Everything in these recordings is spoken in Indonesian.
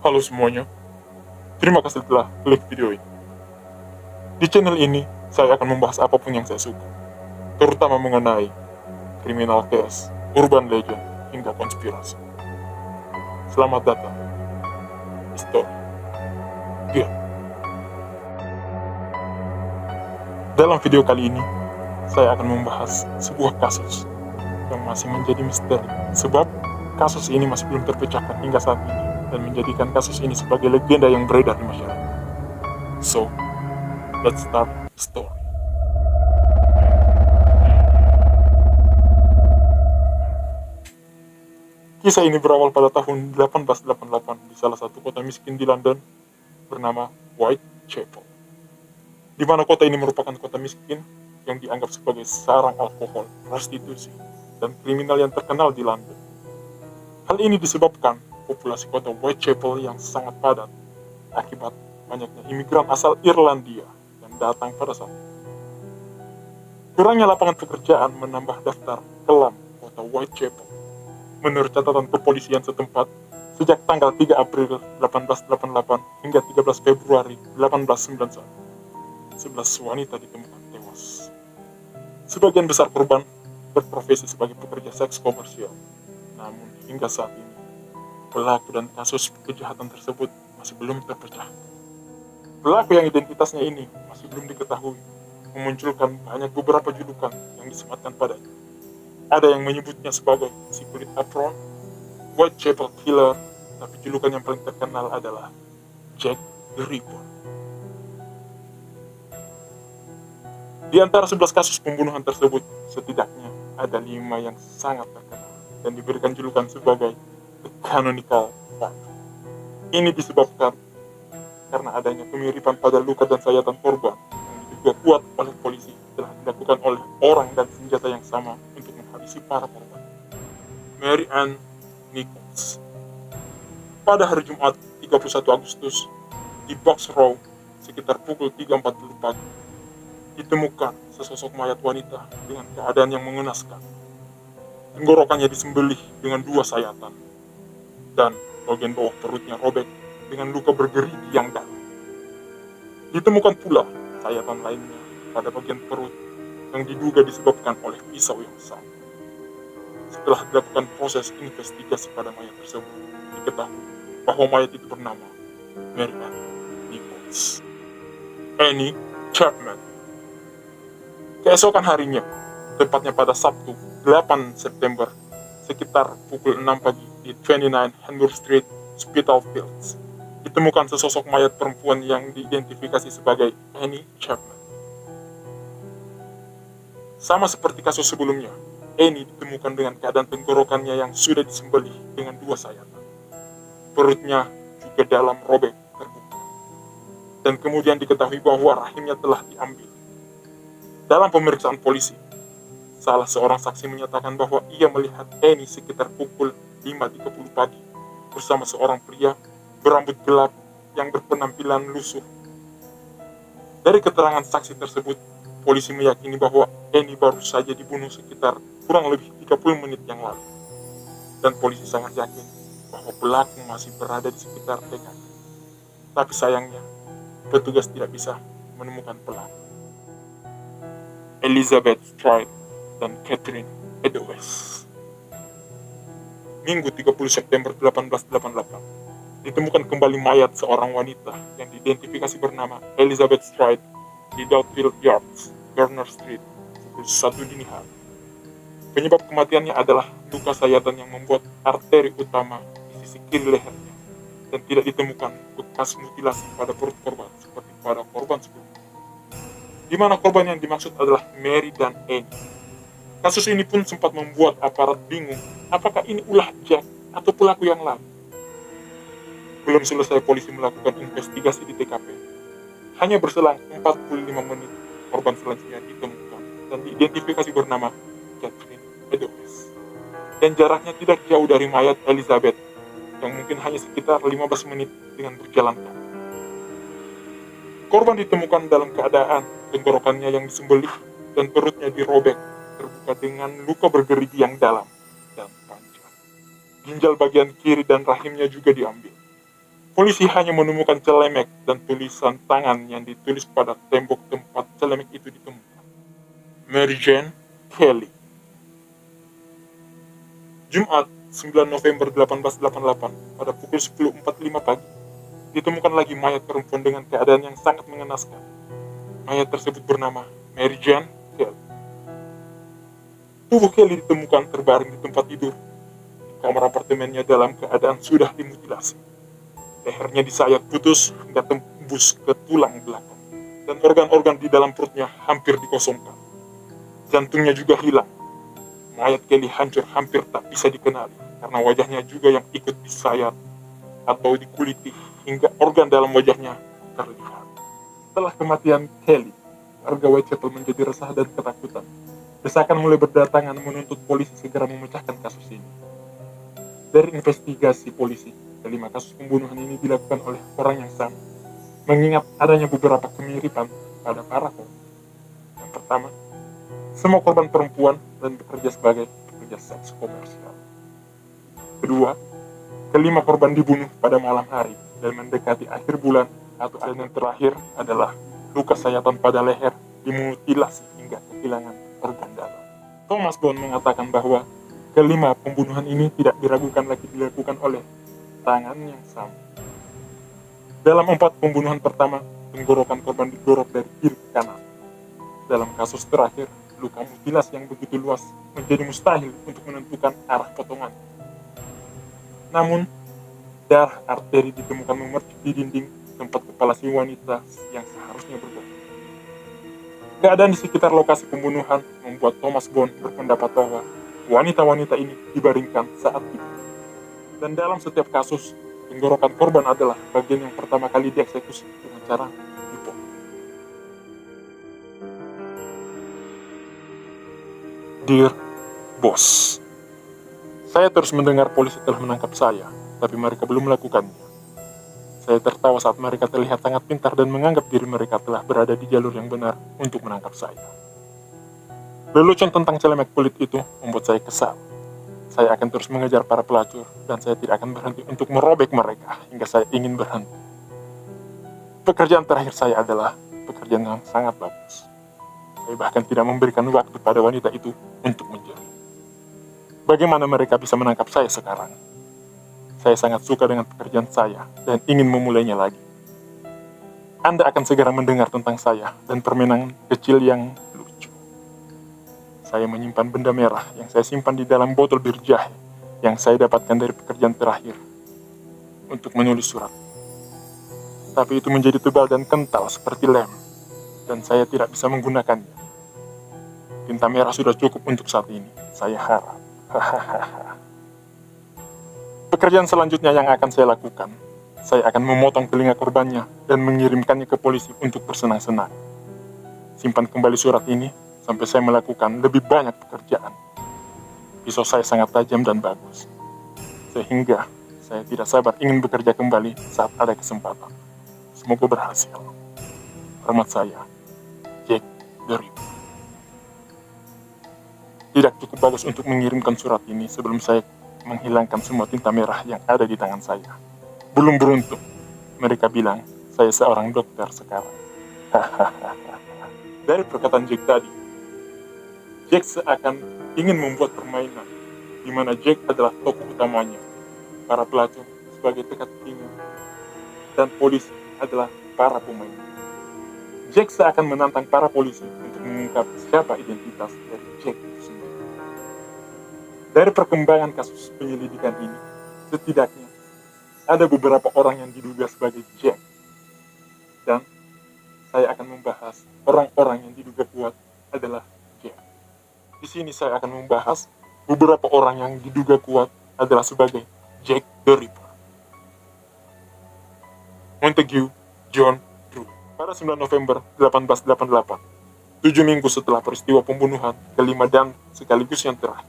Halo semuanya, terima kasih telah klik video ini. Di channel ini, saya akan membahas apapun yang saya suka, terutama mengenai criminal case, urban legend, hingga konspirasi. Selamat datang di Story Game. Dalam video kali ini, saya akan membahas sebuah kasus yang masih menjadi misteri, sebab kasus ini masih belum terpecahkan hingga saat ini, dan menjadikan kasus ini sebagai legenda yang beredar di masyarakat. So, let's start the story. Kisah ini berawal pada tahun 1888 di salah satu kota miskin di London bernama Whitechapel, di mana kota ini merupakan kota miskin yang dianggap sebagai sarang alkohol, prostitusi, dan kriminal yang terkenal di London. Hal ini disebabkan populasi kota Whitechapel yang sangat padat akibat banyaknya imigran asal Irlandia yang datang pada saat itu. Kurangnya lapangan pekerjaan menambah daftar kelam kota Whitechapel. Menurut catatan kepolisian setempat, sejak tanggal 3 April 1888 hingga 13 Februari 1891, 11 wanita ditemukan tewas. Sebagian besar korban berprofesi sebagai pekerja seks komersial. Namun hingga saat ini, pelaku dan kasus kejahatan tersebut masih belum terpecah. Pelaku yang identitasnya ini masih belum diketahui, memunculkan banyak beberapa julukan yang disematkan padanya. Ada yang menyebutnya sebagai si kulit apron, Whitechapel Killer, tapi julukan yang paling terkenal adalah Jack the Ripper. Di antara 11 kasus pembunuhan tersebut, setidaknya ada 5 yang sangat terkenal dan diberikan julukan sebagai The Canonical Murder. Ini disebabkan karena adanya kemiripan pada luka dan sayatan korban yang diduga kuat oleh polisi telah dilakukan oleh orang dan senjata yang sama untuk menghabisi para korban. Mary Ann Nichols. Pada hari Jumat 31 Agustus di Box Row sekitar pukul 3.40 pagi, ditemukan sesosok mayat wanita dengan keadaan yang mengenaskan. Tenggorokannya disembelih dengan 2 sayatan, dan bagian bawah perutnya robek dengan luka bergerigi yang dalam. Ditemukan pula sayatan lainnya pada bagian perut yang diduga disebabkan oleh pisau yang sama. Setelah dilakukan proses investigasi pada mayat tersebut, diketahui bahwa mayat itu bernama Mary Ann Nichols. Annie Chapman. Keesokan harinya, tepatnya pada Sabtu 8 September, sekitar pukul 6 pagi di 29 Henbury Street, Spitalfields, ditemukan sesosok mayat perempuan yang diidentifikasi sebagai Annie Chapman. Sama seperti kasus sebelumnya, Annie ditemukan dengan keadaan tenggorokannya yang sudah disembelih dengan 2 sayatan. Perutnya juga dalam robek terbuka. Dan kemudian diketahui bahwa rahimnya telah diambil. Dalam pemeriksaan polisi, salah seorang saksi menyatakan bahwa ia melihat Annie sekitar pukul 5.30 pagi bersama seorang pria berambut gelap yang berpenampilan lusuh. Dari keterangan saksi tersebut, polisi meyakini bahwa Annie baru saja dibunuh sekitar kurang lebih 30 menit yang lalu. Dan polisi sangat yakin bahwa pelaku masih berada di sekitar TKP. Tapi sayangnya, petugas tidak bisa menemukan pelaku. Elizabeth Stride dan Catherine Eddowes. Minggu 30 September 1888, ditemukan kembali mayat seorang wanita yang diidentifikasi bernama Elizabeth Stride di Doutfield Yards, Garner Street, pukul 1 dini hari. Penyebab kematiannya adalah luka sayatan yang membuat arteri utama di sisi kiri lehernya, dan tidak ditemukan bekas mutilasi pada perut korban seperti pada korban sebelumnya, di mana korban yang dimaksud adalah Mary dan Annie. Kasus ini pun sempat membuat aparat bingung apakah ini ulah Jack atau pelaku yang lain. Belum selesai polisi melakukan investigasi di TKP, hanya berselang 45 menit korban selanjutnya ditemukan dan diidentifikasi bernama Catherine Eddowes. Dan jaraknya tidak jauh dari mayat Elizabeth yang mungkin hanya sekitar 15 menit dengan berjalan kaki. Korban ditemukan dalam keadaan tenggorokannya yang disembelih dan perutnya dirobek, terbuka dengan luka bergerigi yang dalam dan panjang. Ginjal bagian kiri dan rahimnya juga diambil. Polisi hanya menemukan celemek dan tulisan tangan yang ditulis pada tembok tempat celemek itu ditemukan. Mary Jane Kelly. Jumat 9 November 1888 pada pukul 10.45 pagi, ditemukan lagi mayat perempuan dengan keadaan yang sangat mengenaskan. Mayat tersebut bernama Mary Jane Kelly. Tubuh Kelly ditemukan terbaring di tempat tidur di kamar apartemennya dalam keadaan sudah dimutilasi. Lehernya disayat putus hingga tembus ke tulang belakang, dan organ-organ di dalam perutnya hampir dikosongkan. Jantungnya juga hilang. Mayat Kelly hancur hampir tak bisa dikenali, karena wajahnya juga yang ikut disayat atau dikuliti hingga organ dalam wajahnya terlihat. Setelah kematian Kelly, warga Whitechapel menjadi resah dan ketakutan. Desakan mulai berdatangan menuntut polisi segera memecahkan kasus ini. Dari investigasi polisi, kelima kasus pembunuhan ini dilakukan oleh orang yang sama, mengingat adanya beberapa kemiripan pada para korban. Yang pertama, semua korban perempuan dan bekerja sebagai pekerja seks komersial. Kedua, kelima korban dibunuh pada malam hari dan mendekati akhir bulan, atau yang terakhir adalah luka sayatan pada leher dimutilasi hingga kehilangan organ dalam. Thomas Bond mengatakan bahwa kelima pembunuhan ini tidak diragukan lagi dilakukan oleh tangan yang sama. Dalam 4 pembunuhan pertama, tenggorokan korban digorok dari kiri ke kanan. Dalam kasus terakhir, luka mutilasi yang begitu luas menjadi mustahil untuk menentukan arah potongan. Namun, darah arteri ditemukan memercik di dinding tempat kepala si wanita yang seharusnya bergerak. Keadaan di sekitar lokasi pembunuhan membuat Thomas Bond berpendapat bahwa wanita-wanita ini dibaringkan saat itu. Dan dalam setiap kasus, tenggorokan korban adalah bagian yang pertama kali dieksekusi dengan cara dipotong. Dear Boss, saya terus mendengar polisi telah menangkap saya, tapi mereka belum melakukannya. Saya tertawa saat mereka terlihat sangat pintar dan menganggap diri mereka telah berada di jalur yang benar untuk menangkap saya. Lelucon tentang celemek kulit itu membuat saya kesal. Saya akan terus mengejar para pelacur, dan saya tidak akan berhenti untuk merobek mereka hingga saya ingin berhenti. Pekerjaan terakhir saya adalah pekerjaan yang sangat bagus. Saya bahkan tidak memberikan waktu pada wanita itu untuk menjadi. Bagaimana mereka bisa menangkap saya sekarang? Saya sangat suka dengan pekerjaan saya dan ingin memulainya lagi. Anda akan segera mendengar tentang saya dan permainan kecil yang lucu. Saya menyimpan benda merah yang saya simpan di dalam botol bir jahe yang saya dapatkan dari pekerjaan terakhir untuk menulis surat. Tapi itu menjadi tebal dan kental seperti lem, dan saya tidak bisa menggunakannya. Tinta merah sudah cukup untuk saat ini, saya harap. Pekerjaan selanjutnya yang akan saya lakukan, saya akan memotong telinga korbannya dan mengirimkannya ke polisi untuk bersenang-senang. Simpan kembali surat ini sampai saya melakukan lebih banyak pekerjaan. Pisau saya sangat tajam dan bagus, sehingga saya tidak sabar ingin bekerja kembali saat ada kesempatan. Semoga berhasil. Hormat saya, Jack the Ripper. Tidak cukup bagus untuk mengirimkan surat ini sebelum saya menghilangkan semua tinta merah yang ada di tangan saya. Belum beruntung. Mereka bilang saya seorang dokter sekarang. Dari perkataan Jack tadi, Jack seakan ingin membuat permainan di mana Jack adalah tokoh utamanya, para pelacur sebagai teka teki, dan polisi adalah para pemain. Jack seakan menantang para polisi untuk mengungkap siapa identitas dari Jack itu sendiri. Dari perkembangan kasus penyelidikan ini, setidaknya ada beberapa orang yang diduga sebagai Jack, dan saya akan membahas orang-orang yang diduga kuat adalah Jack. Di sini saya akan membahas beberapa orang yang diduga kuat adalah sebagai Jack the Ripper. Montague John Drew. Pada 9 November 1888, 7 minggu setelah peristiwa pembunuhan kelima dan sekaligus yang terakhir,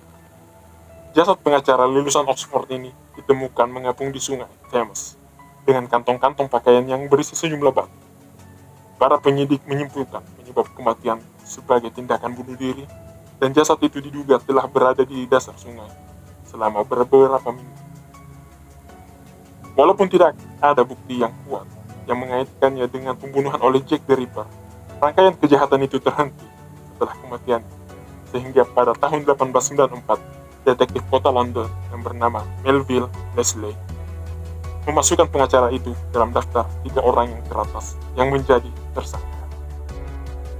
jasad pengacara lulusan Oxford ini ditemukan mengapung di sungai Thames dengan kantong-kantong pakaian yang berisi sejumlah batu. Para penyidik menyimpulkan penyebab kematian sebagai tindakan bunuh diri, dan jasad itu diduga telah berada di dasar sungai selama beberapa minggu. Walaupun tidak ada bukti yang kuat yang mengaitkannya dengan pembunuhan oleh Jack the Ripper, rangkaian kejahatan itu terhenti setelah kematian, sehingga pada tahun 1894, detektif kota London yang bernama Melville Leslie memasukkan pengacara itu dalam daftar 3 orang yang teratas yang menjadi tersangka.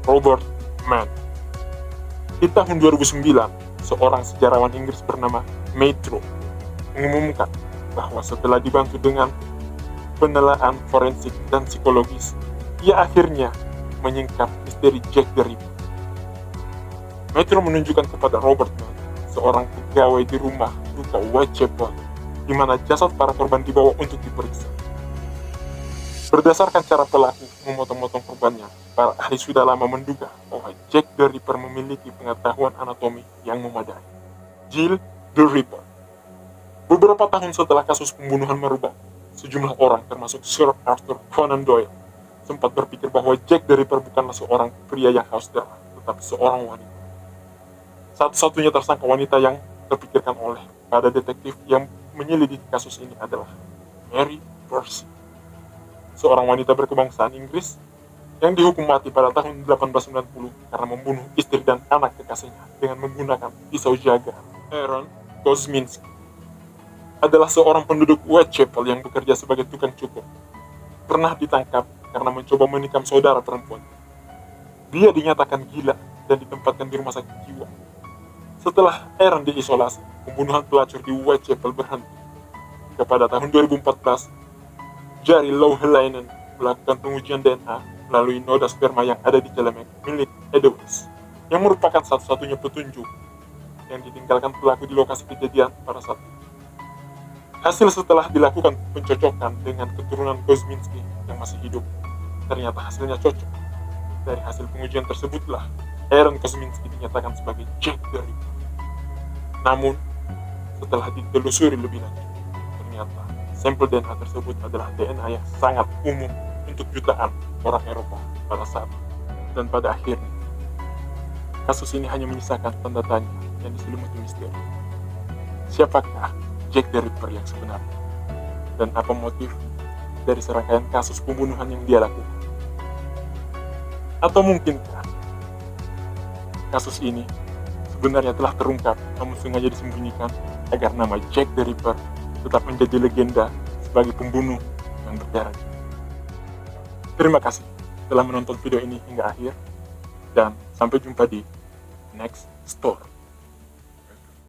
Robert Mann. Di tahun 2009, seorang sejarawan Inggris bernama Metro mengumumkan bahwa setelah dibantu dengan penelaahan forensik dan psikologis, ia akhirnya menyingkap misteri Jack the Ripper. Metro menunjukkan kepada Robert Mann, seorang pegawai di rumah duka Whitechapel, di mana jasad para korban dibawa untuk diperiksa. Berdasarkan cara pelaku memotong-motong korbannya, para ahli sudah lama menduga bahwa Jack the Ripper memiliki pengetahuan anatomi yang memadai. Jill the Ripper. Beberapa tahun setelah kasus pembunuhan merebak, sejumlah orang termasuk Sir Arthur Conan Doyle sempat berpikir bahwa Jack the Ripper bukanlah seorang pria yang haus darah, tetapi seorang wanita. Satu-satunya tersangka wanita yang terpikirkan oleh para detektif yang menyelidiki kasus ini adalah Mary Percy, seorang wanita berkebangsaan Inggris yang dihukum mati pada tahun 1890 karena membunuh istri dan anak kekasihnya dengan menggunakan pisau jaga. Aaron Kosminski adalah seorang penduduk Whitechapel yang bekerja sebagai tukang cukur. Pernah ditangkap karena mencoba menikam saudara perempuan. Dia dinyatakan gila dan ditempatkan di rumah sakit jiwa. Setelah Aaron diisolasi, pembunuhan pelacur di Whitechapel berhenti. Pada tahun 2014, Jari Loughelainen melakukan pengujian DNA melalui noda sperma yang ada di celemek milik Edwards, yang merupakan satu-satunya petunjuk yang ditinggalkan pelaku di lokasi kejadian pada saat itu. Hasil setelah dilakukan pencocokan dengan keturunan Kosminski yang masih hidup, ternyata hasilnya cocok. Dari hasil pengujian tersebutlah Aaron Kosminski dinyatakan sebagai Jack the Ripper. Namun, setelah ditelusuri lebih lanjut, ternyata sampel DNA tersebut adalah DNA yang sangat umum untuk jutaan orang Eropa pada saat itu. Dan pada akhirnya, kasus ini hanya menyisakan tanda tanya yang diselimuti misteri. Siapakah Jack the Ripper yang sebenarnya? Dan apa motif dari serangkaian kasus pembunuhan yang dia lakukan? Atau mungkinkah kasus ini sebenarnya telah terungkap namun sengaja disembunyikan agar nama Jack the Ripper tetap menjadi legenda sebagai pembunuh yang berdarah? Terima kasih telah menonton video ini hingga akhir, dan sampai jumpa di next story.